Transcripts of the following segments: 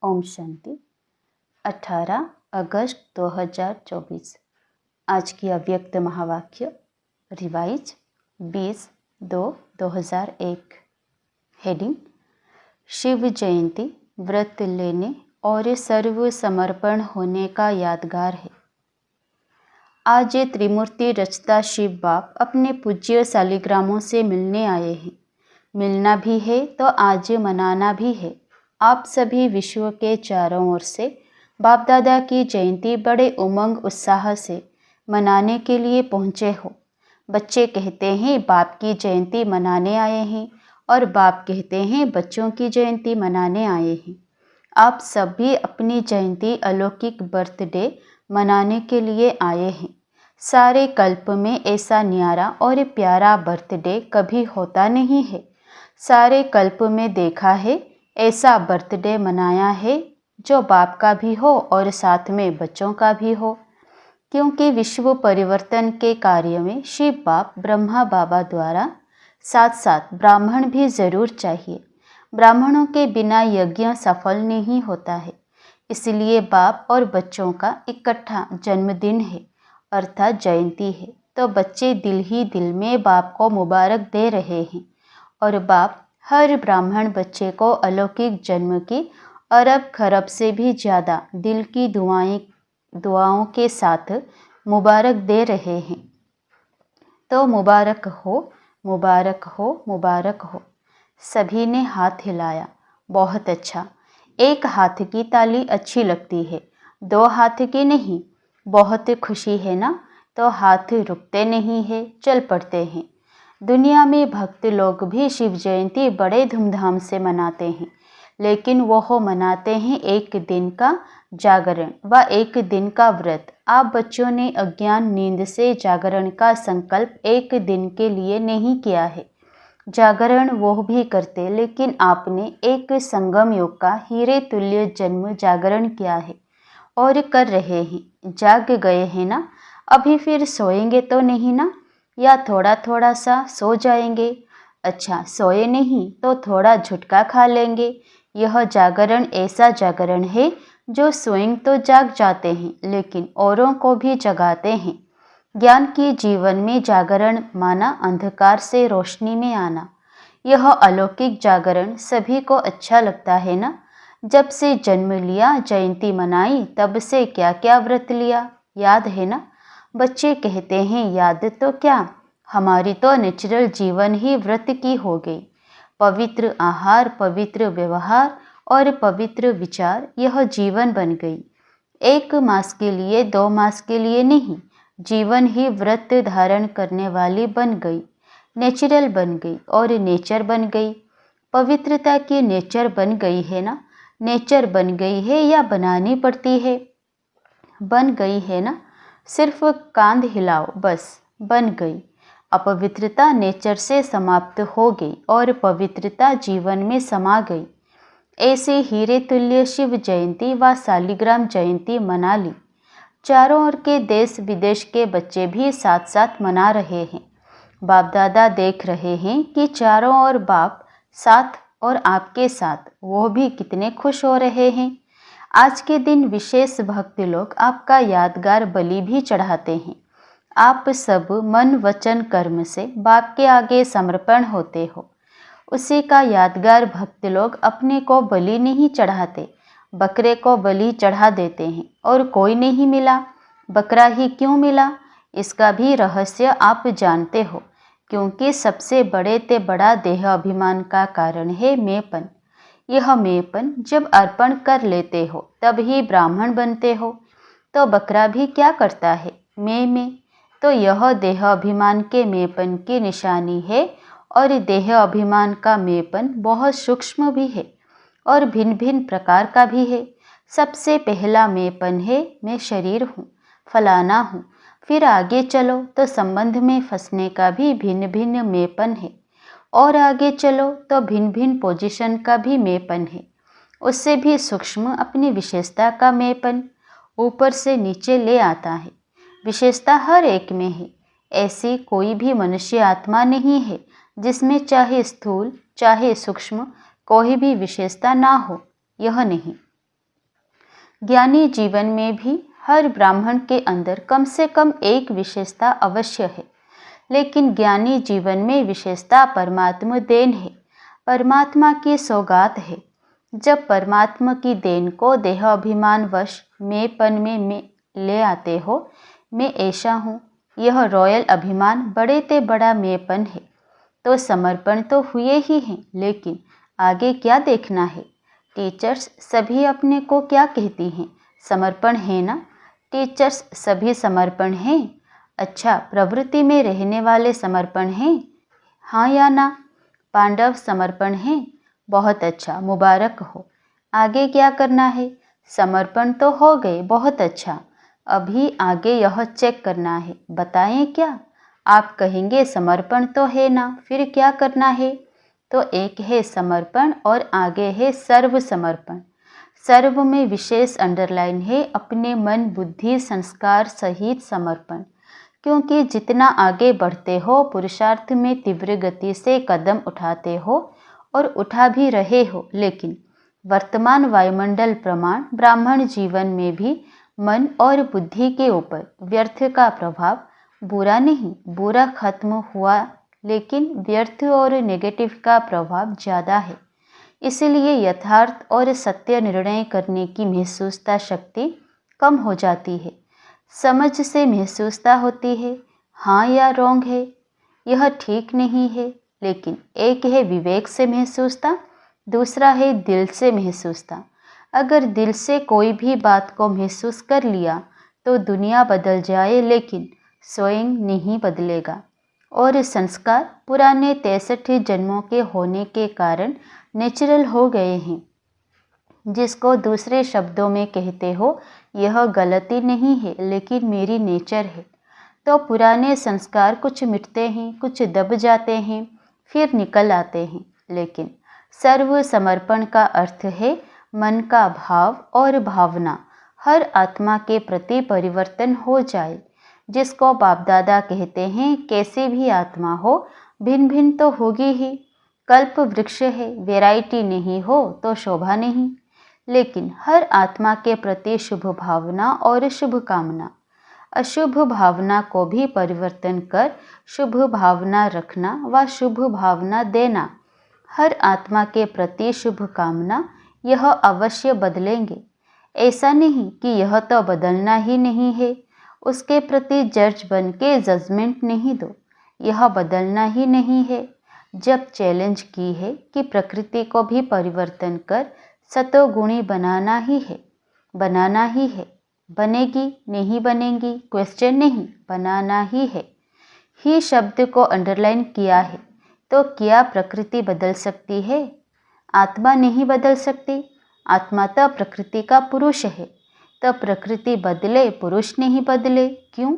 ओम शांति। 18 अगस्त 2024। आज की अव्यक्त महावाक्य रिवाइज 20-2-2001। हेडिंग: शिव जयंती व्रत लेने और सर्व समर्पण होने का यादगार है। आज ये त्रिमूर्ति रचता शिव बाप अपने पूज्य शालिग्रामों से मिलने आए हैं। मिलना भी है तो आज मनाना भी है। आप सभी विश्व के चारों ओर से बाप दादा की जयंती बड़े उमंग उत्साह से मनाने के लिए पहुँचे हो। बच्चे कहते हैं बाप की जयंती मनाने आए हैं और बाप कहते हैं बच्चों की जयंती मनाने आए हैं। आप सभी अपनी जयंती अलौकिक बर्थडे मनाने के लिए आए हैं। सारे कल्प में ऐसा न्यारा और प्यारा बर्थडे कभी होता नहीं है। सारे कल्प में देखा है ऐसा बर्थडे मनाया है जो बाप का भी हो और साथ में बच्चों का भी हो, क्योंकि विश्व परिवर्तन के कार्य में शिव बाप ब्रह्मा बाबा द्वारा साथ साथ ब्राह्मण भी ज़रूर चाहिए। ब्राह्मणों के बिना यज्ञ सफल नहीं होता है। इसलिए बाप और बच्चों का इकट्ठा जन्मदिन है अर्थात जयंती है। तो बच्चे दिल ही दिल में बाप को मुबारक दे रहे हैं और बाप हर ब्राह्मण बच्चे को अलौकिक जन्म की अरब खरब से भी ज़्यादा दिल की दुआओं के साथ मुबारक दे रहे हैं। तो मुबारक हो, मुबारक हो, मुबारक हो। सभी ने हाथ हिलाया। बहुत अच्छा। एक हाथ की ताली अच्छी लगती है, दो हाथ की नहीं। बहुत खुशी है ना, तो हाथ रुकते नहीं है, चल पड़ते हैं। दुनिया में भक्त लोग भी शिव जयंती बड़े धूमधाम से मनाते हैं, लेकिन वह मनाते हैं एक दिन का जागरण व एक दिन का व्रत। आप बच्चों ने अज्ञान नींद से जागरण का संकल्प एक दिन के लिए नहीं किया है। जागरण वो भी करते, लेकिन आपने एक संगम योग का हीरे तुल्य जन्म जागरण किया है और कर रहे हैं। जाग गए हैं ना, अभी फिर सोएंगे तो नहीं ना, या थोड़ा थोड़ा सा सो जाएंगे। अच्छा, सोए नहीं तो थोड़ा झुटका खा लेंगे। यह जागरण ऐसा जागरण है जो स्वयं तो जाग जाते हैं लेकिन औरों को भी जगाते हैं। ज्ञान की जीवन में जागरण माना अंधकार से रोशनी में आना। यह अलौकिक जागरण सभी को अच्छा लगता है ना। जब से जन्म लिया, जयंती मनाई, तब से क्या क्या व्रत लिया, याद है ना। बच्चे कहते हैं याद तो क्या, हमारी तो नेचुरल जीवन ही व्रत की हो गई। पवित्र आहार, पवित्र व्यवहार और पवित्र विचार, यह जीवन बन गई। 1 मास के लिए, 2 मास के लिए नहीं, जीवन ही व्रत धारण करने वाली बन गई। नेचुरल बन गई और नेचर बन गई। पवित्रता की नेचर बन गई है ना। नेचर बन गई है या बनानी पड़ती है? बन गई है ना। सिर्फ कांध हिलाओ, बस बन गई। अपवित्रता नेचर से समाप्त हो गई और पवित्रता जीवन में समा गई। ऐसे हीरे तुल्य शिव जयंती व शालिग्राम जयंती मना ली। चारों ओर के देश विदेश के बच्चे भी साथ साथ मना रहे हैं। बाप दादा देख रहे हैं कि चारों ओर बाप साथ और आपके साथ, वो भी कितने खुश हो रहे हैं। आज के दिन विशेष भक्त लोग आपका यादगार बलि भी चढ़ाते हैं। आप सब मन वचन कर्म से बाप के आगे समर्पण होते हो। उसी का यादगार भक्त लोग अपने को बलि नहीं चढ़ाते, बकरे को बलि चढ़ा देते हैं। और कोई नहीं मिला, बकरा ही क्यों मिला, इसका भी रहस्य आप जानते हो। क्योंकि सबसे बड़े ते बड़ा देह अभिमान का कारण है मैंपन। यह मैंपन जब अर्पण कर लेते हो तब ही ब्राह्मण बनते हो। तो बकरा भी क्या करता है, मैं। तो यह देह अभिमान के मैंपन की निशानी है और देह अभिमान का मैंपन बहुत सूक्ष्म भी है और भिन्न भिन्न प्रकार का भी है। सबसे पहला मैंपन है मैं शरीर हूँ, फलाना हूँ। फिर आगे चलो तो संबंध में फंसने का भी भिन्न भिन्न मैंपन है और आगे चलो तो भिन्न भिन्न पोजीशन का भी मैंपन है। उससे भी सूक्ष्म अपनी विशेषता का मैंपन ऊपर से नीचे ले आता है। विशेषता हर एक में है। ऐसी कोई भी मनुष्य आत्मा नहीं है जिसमें चाहे स्थूल चाहे सूक्ष्म कोई भी विशेषता ना हो। यह नहीं, ज्ञानी जीवन में भी हर ब्राह्मण के अंदर कम से कम एक विशेषता अवश्य है, लेकिन ज्ञानी जीवन में विशेषता परमात्मा देन है, परमात्मा की सौगात है। जब परमात्मा की देन को देह अभिमान वश मैंपन में ले आते हो, मैं ऐसा हूँ, यह रॉयल अभिमान बड़े ते बड़ा मैंपन है, तो समर्पण तो हुए ही हैं, लेकिन आगे क्या देखना है? टीचर्स सभी अपने को क्या कहती हैं? समर्पण है ना? टीचर्स सभी समर्पण हैं? अच्छा, प्रवृत्ति में रहने वाले समर्पण हैं, हाँ या ना? पांडव समर्पण हैं? बहुत अच्छा, मुबारक हो। आगे क्या करना है? समर्पण तो हो गए, बहुत अच्छा। अभी आगे यह चेक करना है, बताएं क्या? आप कहेंगे समर्पण तो है ना, फिर क्या करना है? तो एक है समर्पण और आगे है सर्व समर्पण। सर्व में विशेष अंडरलाइन है अपने मन बुद्धि संस्कार सहित समर्पण, क्योंकि जितना आगे बढ़ते हो पुरुषार्थ में तीव्र गति से कदम उठाते हो और उठा भी रहे हो, लेकिन वर्तमान वायुमंडल प्रमाण ब्राह्मण जीवन में भी मन और बुद्धि के ऊपर व्यर्थ का प्रभाव, बुरा नहीं, बुरा खत्म हुआ, लेकिन व्यर्थ और नेगेटिव का प्रभाव ज़्यादा है। इसलिए यथार्थ और सत्य निर्णय करने की महसूसता शक्ति कम हो जाती है। समझ से महसूसता होती है, हाँ या रॉन्ग है, यह ठीक नहीं है, लेकिन एक है विवेक से महसूसता, दूसरा है दिल से महसूसता। अगर दिल से कोई भी बात को महसूस कर लिया तो दुनिया बदल जाए, लेकिन स्वयं नहीं बदलेगा। और संस्कार पुराने 63 जन्मों के होने के कारण नेचुरल हो गए हैं। जिसको दूसरे शब्दों में कहते हो, यह गलती नहीं है, लेकिन मेरी नेचर है। तो पुराने संस्कार कुछ मिटते हैं, कुछ दब जाते हैं, फिर निकल आते हैं, लेकिन सर्व समर्पण का अर्थ है मन का भाव और भावना हर आत्मा के प्रति परिवर्तन हो जाए। जिसको बाप दादा कहते हैं, कैसी भी आत्मा हो भिन्न भिन्न तो होगी ही। कल्प वृक्ष है, वैरायटी नहीं हो तो शोभा नहीं, लेकिन हर आत्मा के प्रति शुभ भावना और शुभ कामना, अशुभ भावना को भी परिवर्तन कर शुभ भावना रखना व शुभ भावना देना। हर आत्मा के प्रति शुभ कामना, यह अवश्य बदलेंगे। ऐसा नहीं कि यह तो बदलना ही नहीं है, उसके प्रति जज बन के जजमेंट नहीं दो, यह बदलना ही नहीं है। जब चैलेंज की है कि प्रकृति को भी परिवर्तन कर सतोगुणी बनाना ही है, बनाना ही है। बनेगी नहीं बनेगी क्वेश्चन नहीं, बनाना ही है। ही शब्द को अंडरलाइन किया है। तो क्या प्रकृति बदल सकती है? आत्मा नहीं बदल सकती। आत्मा तो प्रकृति का पुरुष है, तो प्रकृति बदले पुरुष नहीं बदले, क्यों?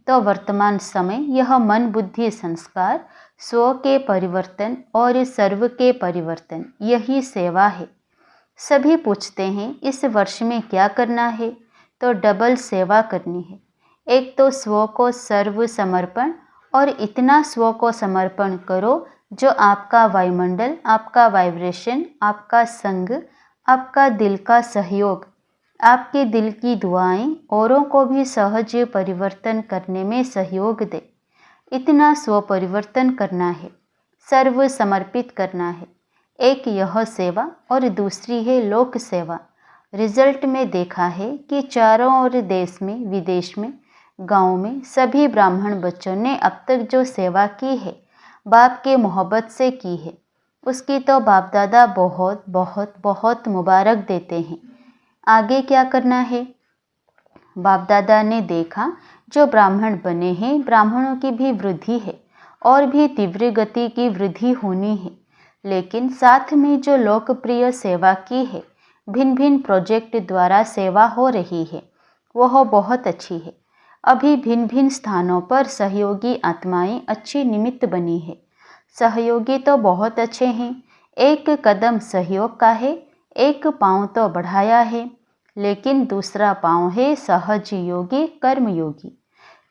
तो वर्तमान समय यह मन बुद्धि संस्कार स्व के परिवर्तन और सर्व के परिवर्तन, यही सेवा है। सभी पूछते हैं इस वर्ष में क्या करना है? तो डबल सेवा करनी है। एक तो स्व को सर्व समर्पण, और इतना स्व को समर्पण करो जो आपका वायुमंडल, आपका वाइब्रेशन, आपका संग, आपका दिल का सहयोग, आपके दिल की दुआएं औरों को भी सहज परिवर्तन करने में सहयोग दे। इतना स्व परिवर्तन करना है, सर्व समर्पित करना है। एक यह सेवा और दूसरी है लोक सेवा। रिजल्ट में देखा है कि चारों ओर देश में, विदेश में, गांव में सभी ब्राह्मण बच्चों ने अब तक जो सेवा की है, बाप के मोहब्बत से की है, उसकी तो बाप दादा बहुत बहुत बहुत मुबारक देते हैं। आगे क्या करना है? बाप दादा ने देखा जो ब्राह्मण बने हैं, ब्राह्मणों की भी वृद्धि है और भी तीव्र गति की वृद्धि होनी है, लेकिन साथ में जो लोकप्रिय सेवा की है, भिन्न भिन्न प्रोजेक्ट द्वारा सेवा हो रही है, वह बहुत अच्छी है। अभी भिन्न भिन्न स्थानों पर सहयोगी आत्माएं अच्छी निमित्त बनी है। सहयोगी तो बहुत अच्छे हैं। एक कदम सहयोग का है, एक पांव तो बढ़ाया है, लेकिन दूसरा पांव है सहज योगी, कर्मयोगी।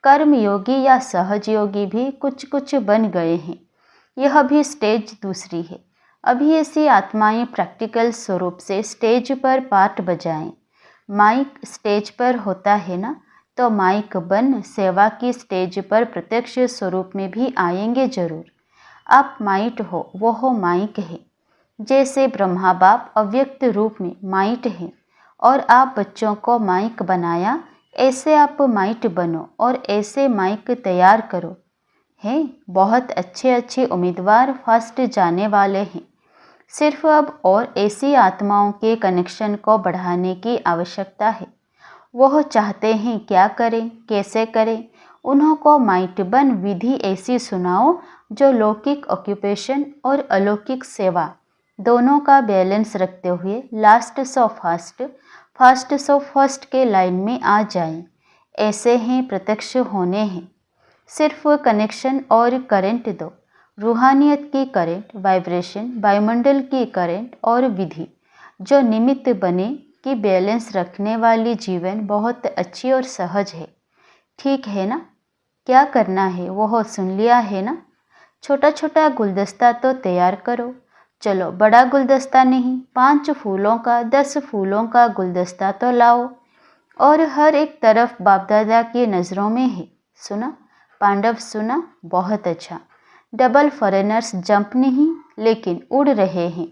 कर्मयोगी या सहज योगी भी कुछ कुछ बन गए हैं। यह भी स्टेज दूसरी है। अभी ऐसी आत्माएं प्रैक्टिकल स्वरूप से स्टेज पर पाठ बजाएं। माइक स्टेज पर होता है ना, तो माइक बन सेवा की स्टेज पर प्रत्यक्ष स्वरूप में भी आएंगे जरूर। आप माइट हो, वो हो माइक है। जैसे ब्रह्मा बाप अव्यक्त रूप में माइट है और आप बच्चों को माइक बनाया, ऐसे आप माइट बनो और ऐसे माइक तैयार करो। हैं बहुत अच्छे अच्छे उम्मीदवार फर्स्ट जाने वाले हैं। सिर्फ अब और ऐसी आत्माओं के कनेक्शन को बढ़ाने की आवश्यकता है। वह चाहते हैं क्या करें, कैसे करें, उन्हों को माइट बन विधि ऐसी सुनाओ जो लौकिक ऑक्यूपेशन और अलौकिक सेवा दोनों का बैलेंस रखते हुए last so fast, fast so first के लाइन में आ जाएं। ऐसे हैं प्रत्यक्ष होने हैं। सिर्फ कनेक्शन और करंट दो, रूहानियत की करंट, वाइब्रेशन, वायुमंडल की करंट और विधि जो निमित्त बने कि बैलेंस रखने वाली जीवन बहुत अच्छी और सहज है। ठीक है ना? क्या करना है वो सुन लिया है ना? छोटा छोटा गुलदस्ता तो तैयार करो। चलो बड़ा गुलदस्ता नहीं, 5 फूलों का 10 फूलों का गुलदस्ता तो लाओ। और हर एक तरफ बाप दादा की नज़रों में है। सुना पांडव, सुना? बहुत अच्छा। डबल फॉरेनर्स जंप नहीं लेकिन उड़ रहे हैं।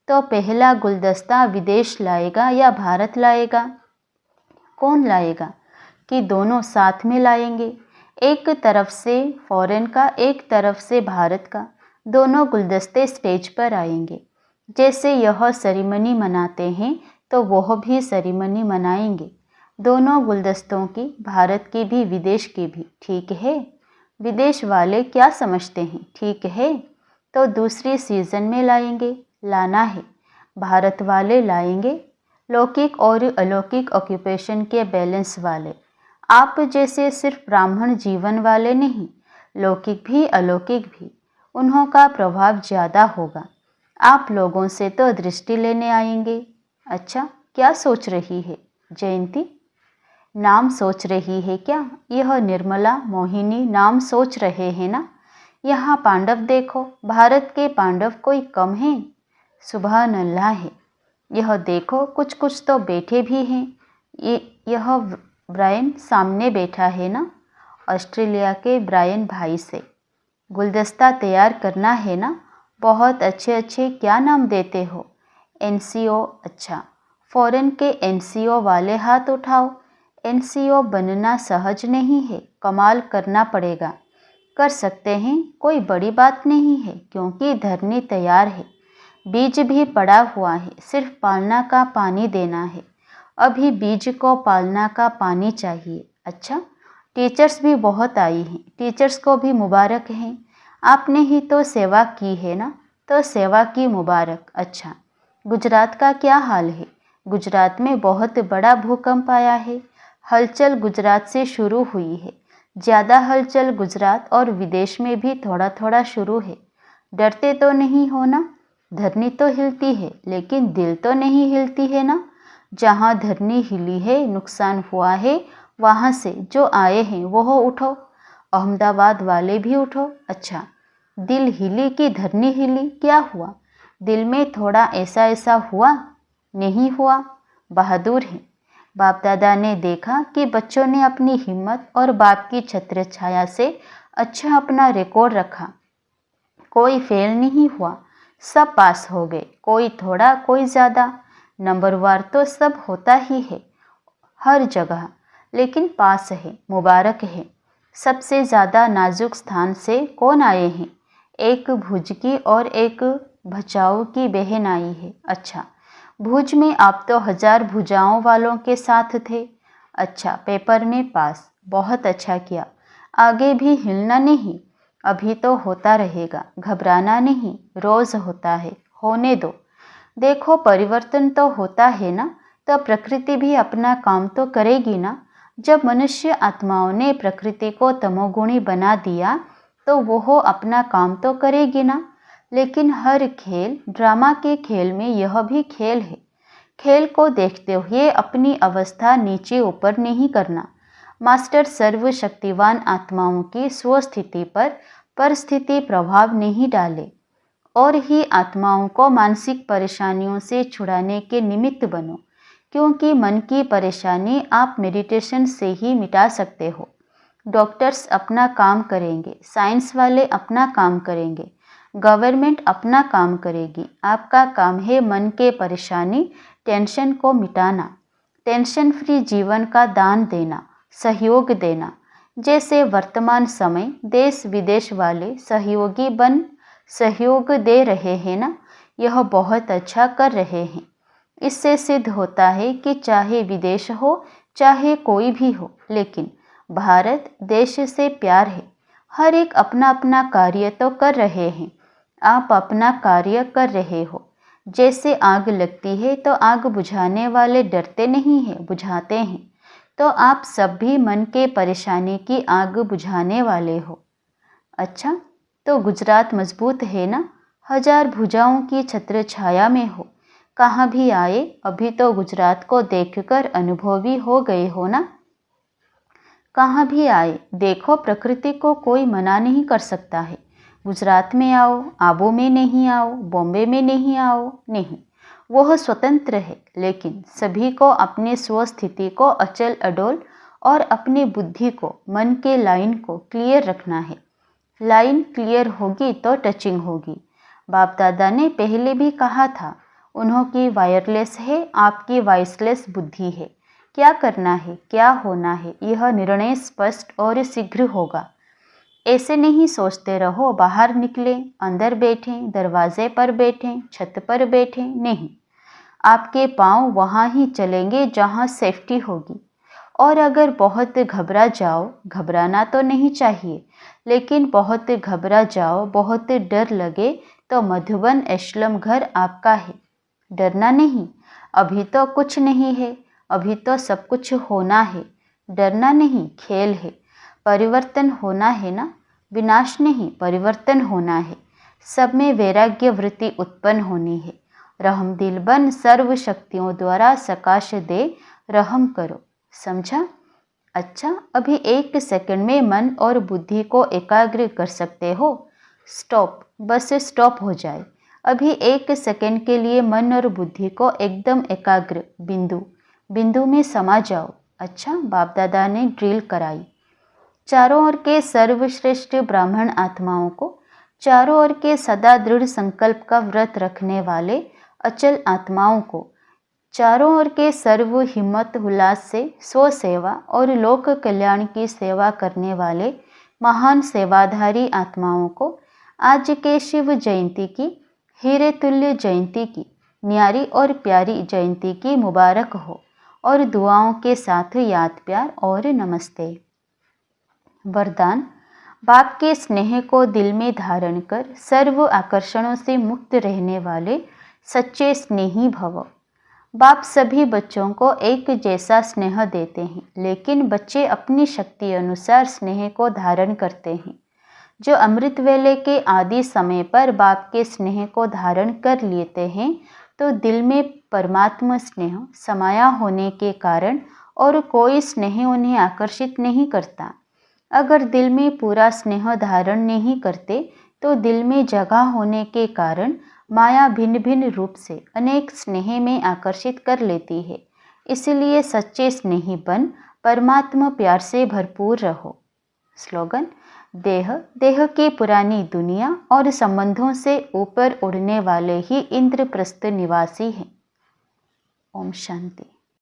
तो पहला गुलदस्ता विदेश लाएगा या भारत लाएगा? कौन लाएगा? कि दोनों साथ में लाएंगे, एक तरफ से फॉरेन का, एक तरफ से भारत का। दोनों गुलदस्ते स्टेज पर आएंगे। जैसे यह सेरेमनी मनाते हैं तो वह भी सेरेमनी मनाएंगे। दोनों गुलदस्तों की, भारत की भी विदेश की भी। ठीक है? विदेश वाले क्या समझते हैं? ठीक है, तो दूसरी सीजन में लाएंगे, लाना है। भारत वाले लाएंगे लौकिक और अलौकिक ऑक्यूपेशन के बैलेंस वाले। आप जैसे सिर्फ ब्राह्मण जीवन वाले नहीं, लौकिक भी अलौकिक भी, उन्हों का प्रभाव ज़्यादा होगा। आप लोगों से तो दृष्टि लेने आएंगे। अच्छा, क्या सोच रही है जयंती? नाम सोच रही है क्या? यह निर्मला, मोहिनी नाम सोच रहे हैं ना? यहाँ पांडव देखो, भारत के पांडव कोई कम है? सुभान अल्लाह है। यह देखो कुछ कुछ तो बैठे भी हैं। यह ब्रायन सामने बैठा है ना, ऑस्ट्रेलिया के ब्रायन भाई से। गुलदस्ता तैयार करना है ना? बहुत अच्छे अच्छे। क्या नाम देते हो? एनसीओ। अच्छा, फॉरेन के एनसीओ वाले हाथ उठाओ। एनसीओ बनना सहज नहीं है, कमाल करना पड़ेगा। कर सकते हैं, कोई बड़ी बात नहीं है क्योंकि धरनी तैयार है, बीज भी पड़ा हुआ है, सिर्फ पालना का पानी देना है। अभी बीज को पालना का पानी चाहिए। अच्छा, टीचर्स भी बहुत आई हैं, टीचर्स को भी मुबारक हैं। आपने ही तो सेवा की है ना, तो सेवा की मुबारक। अच्छा, गुजरात का क्या हाल है? गुजरात में बहुत बड़ा भूकंप आया है। हलचल गुजरात से शुरू हुई है। ज़्यादा हलचल गुजरात और विदेश में भी थोड़ा थोड़ा शुरू है। डरते तो नहीं हो ना? धरनी तो हिलती है लेकिन दिल तो नहीं हिलती है ना। जहाँ धरनी हिली है, नुकसान हुआ है, वहाँ से जो आए हैं वो उठो। अहमदाबाद वाले भी उठो। अच्छा, दिल हिली कि धरनी हिली? क्या हुआ दिल में? थोड़ा ऐसा ऐसा हुआ? नहीं हुआ? बहादुर हैं। बाप दादा ने देखा कि बच्चों ने अपनी हिम्मत और बाप की छत्र छाया से अच्छा अपना रिकॉर्ड रखा। कोई फेल नहीं हुआ, सब पास हो गए। कोई थोड़ा, कोई ज़्यादा, नंबरवार तो सब होता ही है हर जगह, लेकिन पास है, मुबारक है। सबसे ज़्यादा नाजुक स्थान से कौन आए हैं? एक भुज की और एक भचाऊ की बहन आई है। अच्छा, भुज में आप तो 1000 भुजाओं वालों के साथ थे। अच्छा, पेपर में पास, बहुत अच्छा किया। आगे भी हिलना नहीं, अभी तो होता रहेगा, घबराना नहीं, रोज़ होता है, होने दो। देखो परिवर्तन तो होता है ना, तो प्रकृति भी अपना काम तो करेगी ना। जब मनुष्य आत्माओं ने प्रकृति को तमोगुणी बना दिया तो वो अपना काम तो करेगी ना। लेकिन हर खेल, ड्रामा के खेल में यह भी खेल है। खेल को देखते हुए अपनी अवस्था नीचे ऊपर नहीं करना। मास्टर सर्वशक्तिवान आत्माओं की स्वस्थिति पर परिस्थिति प्रभाव नहीं डाले और ही आत्माओं को मानसिक परेशानियों से छुड़ाने के निमित्त बनो। क्योंकि मन की परेशानी आप मेडिटेशन से ही मिटा सकते हो। डॉक्टर्स अपना काम करेंगे, साइंस वाले अपना काम करेंगे, गवर्नमेंट अपना काम करेगी। आपका काम है मन के परेशानी, टेंशन को मिटाना, टेंशन फ्री जीवन का दान देना, सहयोग देना। जैसे वर्तमान समय देश विदेश वाले सहयोगी बन सहयोग दे रहे हैं ना, यह बहुत अच्छा कर रहे हैं। इससे सिद्ध होता है कि चाहे विदेश हो चाहे कोई भी हो, लेकिन भारत देश से प्यार है। हर एक अपना अपना कार्य तो कर रहे हैं। आप अपना कार्य कर रहे हो। जैसे आग लगती है तो आग बुझाने वाले डरते नहीं हैं, बुझाते हैं। तो आप सब भी मन के परेशानी की आग बुझाने वाले हो। अच्छा, तो गुजरात मजबूत है ना, हजार भुजाओं की छत्र छाया में हो। कहाँ भी आए, अभी तो गुजरात को देखकर अनुभवी हो गए हो ना। कहाँ भी आए, देखो प्रकृति को कोई मना नहीं कर सकता है। गुजरात में आओ, आबू में नहीं आओ, बॉम्बे में नहीं आओ, नहीं, वह स्वतंत्र है। लेकिन सभी को अपनी स्वस्थिति को अचल अडोल और अपनी बुद्धि को, मन के लाइन को क्लियर रखना है। लाइन क्लियर होगी तो टचिंग होगी। बाप दादा ने पहले भी कहा था, उन्हों की वायरलेस है, आपकी वॉइसलेस बुद्धि है। क्या करना है, क्या होना है, यह निर्णय स्पष्ट और शीघ्र होगा। ऐसे नहीं सोचते रहो बाहर निकले, अंदर बैठे, दरवाजे पर बैठे, छत पर बैठे, नहीं। आपके पांव वहाँ ही चलेंगे जहाँ सेफ्टी होगी। और अगर बहुत घबरा जाओ, घबराना तो नहीं चाहिए, लेकिन बहुत घबरा जाओ, बहुत डर लगे, तो मधुबन एशलम घर आपका है। डरना नहीं, अभी तो कुछ नहीं है, अभी तो सब कुछ होना है। डरना नहीं, खेल है। परिवर्तन होना है ना, विनाश नहीं, परिवर्तन होना है। सब में वैराग्य वृत्ति उत्पन्न होनी है। रहम दिल बन सर्व शक्तियों द्वारा सकाश दे, रहम करो। समझा? अच्छा, अभी 1 सेकंड में मन और बुद्धि को एकाग्र कर सकते हो। स्टॉप, बस स्टॉप हो जाए। अभी 1 सेकंड के लिए मन और बुद्धि को एकदम एकाग्र, बिंदु में समा जाओ। अच्छा, बाप दादा ने ड्रिल कराई। चारों ओर के सर्वश्रेष्ठ ब्राह्मण आत्माओं को, चारों ओर के सदा दृढ़ संकल्प का व्रत रखने वाले अचल आत्माओं को, चारों ओर के सर्व हिम्मत उल्लास से स्व सेवा और लोक कल्याण की सेवा करने वाले महान सेवाधारी आत्माओं को आज के शिव जयंती की, हीरे तुल्य जयंती की, न्यारी और प्यारी जयंती की मुबारक हो। और दुआओं के साथ याद प्यार और नमस्ते। वरदान, बाप के स्नेह को दिल में धारण कर सर्व आकर्षणों से मुक्त रहने वाले सच्चे स्नेही भव। बाप सभी बच्चों को एक जैसा स्नेह देते हैं, लेकिन बच्चे अपनी शक्ति अनुसार स्नेह को धारण करते हैं। जो अमृत वेले के आदि समय पर बाप के स्नेह को धारण कर लेते हैं, तो दिल में परमात्मा स्नेह समाया होने के कारण और कोई स्नेह उन्हें आकर्षित नहीं करता। अगर दिल में पूरा स्नेह धारण नहीं करते, तो दिल में जगह होने के कारण माया भिन्न भिन्न रूप से अनेक स्नेह में आकर्षित कर लेती है। इसलिए सच्चे स्नेही बन परमात्मा प्यार से भरपूर रहो। स्लोगन, देह की पुरानी दुनिया और संबंधों से ऊपर उड़ने वाले ही इंद्रप्रस्थ निवासी हैं। ओम शांति।